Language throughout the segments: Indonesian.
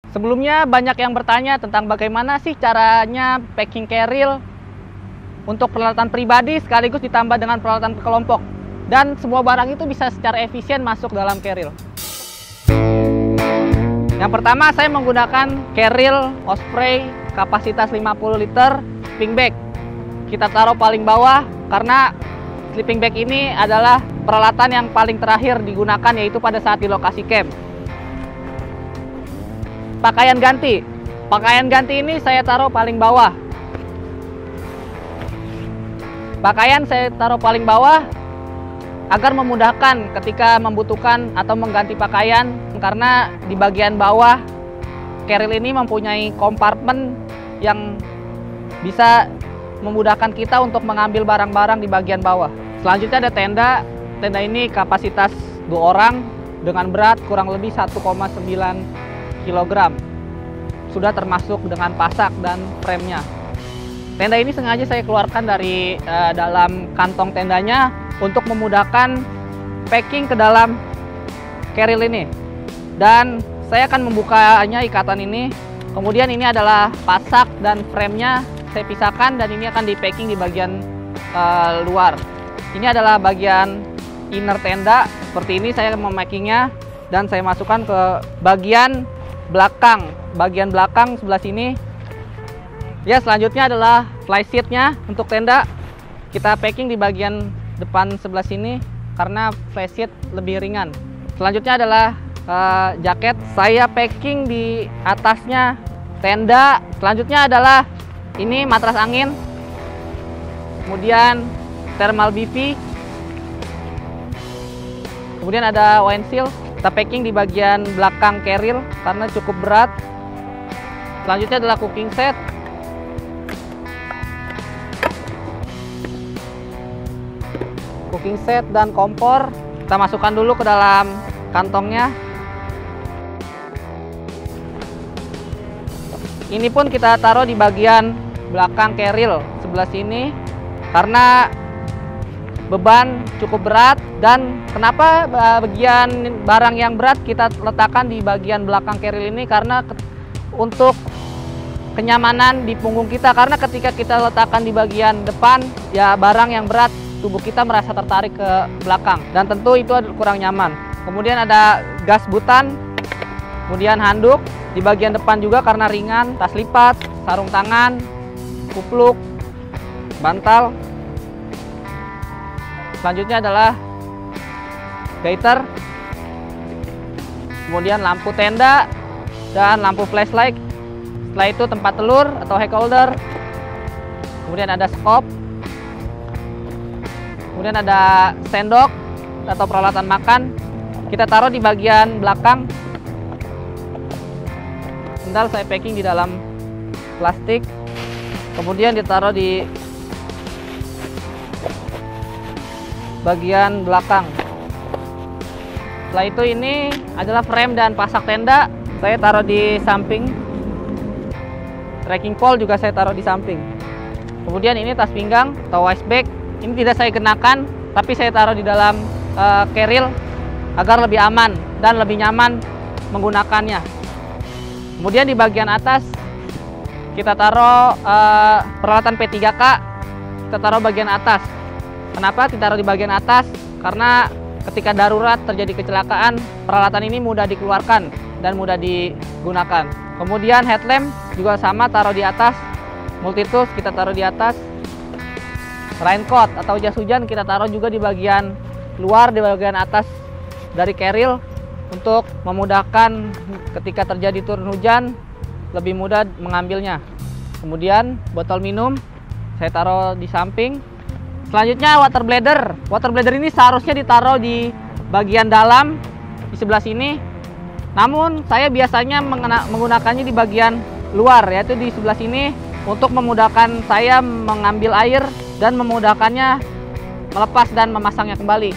Sebelumnya banyak yang bertanya tentang bagaimana sih caranya packing carrier untuk peralatan pribadi sekaligus ditambah dengan peralatan kelompok. Dan semua barang itu bisa secara efisien masuk dalam carrier. Yang pertama saya menggunakan carrier Osprey kapasitas 50 liter sleeping bag. Kita taruh paling bawah karena sleeping bag ini adalah peralatan yang paling terakhir digunakan, yaitu pada saat di lokasi camp. Pakaian ganti. Pakaian ganti ini saya taruh paling bawah. Pakaian saya taruh paling bawah agar memudahkan ketika membutuhkan atau mengganti pakaian, karena di bagian bawah carrier ini mempunyai kompartemen yang bisa memudahkan kita untuk mengambil barang-barang di bagian bawah. Selanjutnya ada tenda. Tenda ini kapasitas 2 orang dengan berat kurang lebih 1,9 kg. Sudah termasuk dengan pasak dan frame-nya. Tenda ini sengaja saya keluarkan dari dalam kantong tendanya untuk memudahkan packing ke dalam carrier ini. Dan saya akan membukanya ikatan ini. Kemudian ini adalah pasak dan frame-nya saya pisahkan, dan ini akan di packing di bagian luar. Ini adalah bagian inner tenda. Seperti ini saya memakingnya, dan saya masukkan ke bagian belakang. Bagian belakang sebelah sini. Ya, selanjutnya adalah flysheet-nya untuk tenda. Kita packing di bagian depan sebelah sini karena flysheet lebih ringan. Selanjutnya adalah jaket. Saya packing di atasnya tenda. Selanjutnya adalah ini matras angin. Kemudian thermal BV. Kemudian ada windshield. Kita packing di bagian belakang carrier karena cukup berat. Selanjutnya adalah cooking set. Cooking set dan kompor. Kita masukkan dulu ke dalam kantongnya. Ini pun kita taruh di bagian belakang carrier sebelah sini karena beban cukup berat. Dan kenapa bagian barang yang berat kita letakkan di bagian belakang carrier ini, karena untuk kenyamanan di punggung kita. Karena ketika kita letakkan di bagian depan, ya barang yang berat, tubuh kita merasa tertarik ke belakang, dan tentu itu kurang nyaman. Kemudian ada gas butan, kemudian handuk di bagian depan juga karena ringan, tas lipat, sarung tangan, kupluk, bantal. Selanjutnya adalah gaiter, kemudian lampu tenda dan lampu flashlight. Setelah itu tempat telur atau hack holder, kemudian ada skop, kemudian ada sendok atau peralatan makan. Kita taruh di bagian belakang. Bentar, saya packing di dalam plastik, kemudian ditaruh di bagian belakang. Setelah itu ini adalah frame dan pasak tenda. Saya taruh di samping. Trekking pole juga saya taruh di samping. Kemudian ini tas pinggang atau waist bag. Ini tidak saya kenakan, tapi saya taruh di dalam carrier agar lebih aman dan lebih nyaman menggunakannya. Kemudian di bagian atas kita taruh peralatan P3K. Kita taruh bagian atas. Kenapa ditaruh di bagian atas? Karena ketika darurat terjadi kecelakaan, peralatan ini mudah dikeluarkan dan mudah digunakan. Kemudian headlamp juga sama, taruh di atas. Multitools kita taruh di atas. Raincoat atau jas hujan kita taruh juga di bagian luar, di bagian atas dari carrier untuk memudahkan ketika terjadi turun hujan, lebih mudah mengambilnya. Kemudian botol minum saya taruh di samping. Selanjutnya water bladder. Water bladder ini seharusnya ditaruh di bagian dalam di sebelah sini. Namun saya biasanya menggunakannya di bagian luar, yaitu di sebelah sini, untuk memudahkan saya mengambil air dan memudahkannya melepas dan memasangnya kembali.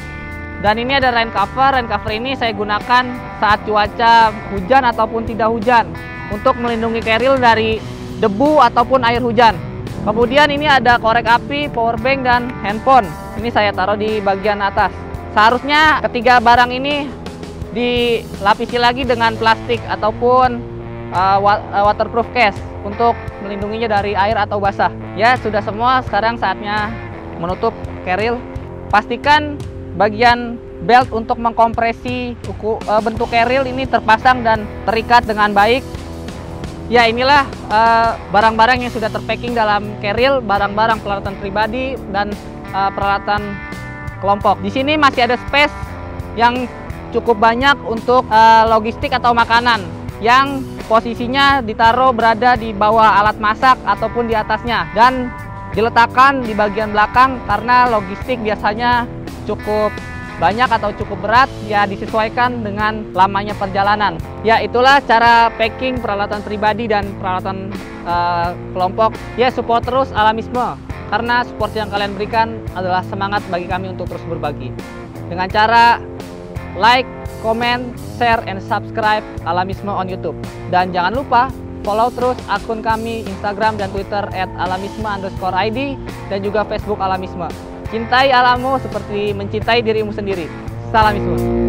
Dan ini ada rain cover. Rain cover ini saya gunakan saat cuaca hujan ataupun tidak hujan untuk melindungi carrier dari debu ataupun air hujan. Kemudian ini ada korek api, power bank, dan handphone. Ini saya taruh di bagian atas. Seharusnya ketiga barang ini dilapisi lagi dengan plastik ataupun waterproof case untuk melindunginya dari air atau basah. Ya, sudah semua, sekarang saatnya menutup carrier. Pastikan bagian belt untuk mengkompresi bentuk carrier ini terpasang dan terikat dengan baik. Ya, inilah barang-barang yang sudah terpacking dalam carrier, barang-barang peralatan pribadi dan peralatan kelompok. Di sini masih ada space yang cukup banyak untuk logistik atau makanan yang posisinya ditaruh berada di bawah alat masak ataupun di atasnya dan diletakkan di bagian belakang karena logistik biasanya cukup banyak atau cukup berat, ya disesuaikan dengan lamanya perjalanan. Ya, itulah cara packing peralatan pribadi dan peralatan kelompok. Ya, support terus Alamisme, karena support yang kalian berikan adalah semangat bagi kami untuk terus berbagi. Dengan cara like, comment, share, and subscribe Alamisme on YouTube. Dan jangan lupa follow terus akun kami Instagram dan Twitter @alamisme_id dan juga Facebook Alamisme. Cintai alammu seperti mencintai dirimu sendiri. Salamisme.